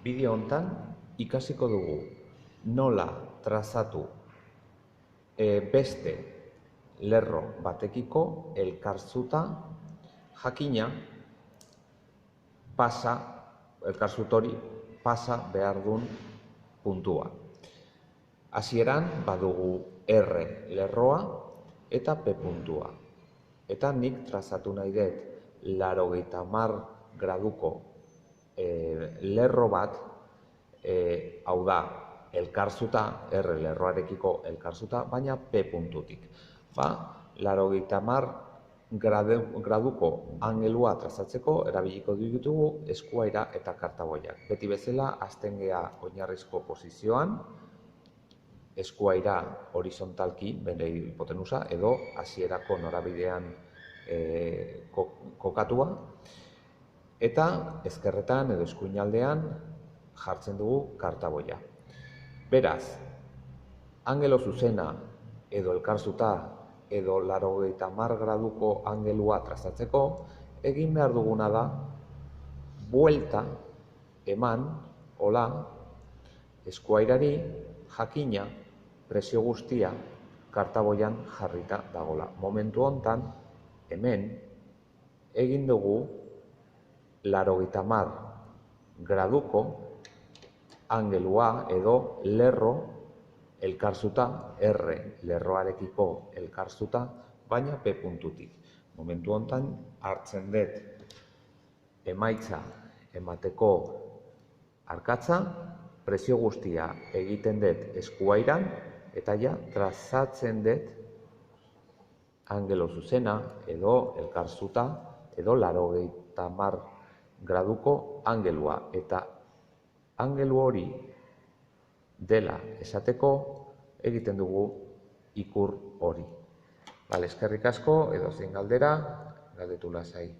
Bideo honetan ikasiko dugu nola trazatu beste lerro batekiko elkarzuta, jakina elkarzut hori pasa behar duen puntua. Hasieran badugu R lerroa eta P puntua. Eta nik trazatu nahi dut 80 graduko lerro bat, hau da, elkarzuta, R lerroarekiko elkarzuta, baina P puntutik. 80 graduko angelua trazatzeko erabiliko ditugu eskuaira eta kartaboiak. Beti bezala, hasten gea oinarrizko posizioan, eskuaira horizontalki, bere hipotenusa, edo hasierako norabidean kokatua, eta ezkerretan edo eskuinaldean jartzen dugu kartaboia. Beraz, angelo zuzena edo elkarzuta edo 80 graduko angelua trazatzeko, egin behar duguna da buelta eman, hola, eskuairari jakina presio guztia kartaboian jarrita dagola. Momentu honetan, hemen, egin dugu 80 graduko angelua edo lerro elkarzuta, R lerroarekiko elkarzuta, baina P puntutik. Momentu honetan hartzen dut emaitza emateko arkatza, presio guztia egiten dut eskuairan, eta ja trazatzen dut angelo zuzena edo elkarzuta edo 80 graduko angelua. Eta angelu hori dela esateko egiten dugu ikur hori. Eskerrik asko, edozein galdera, galdetu lasai.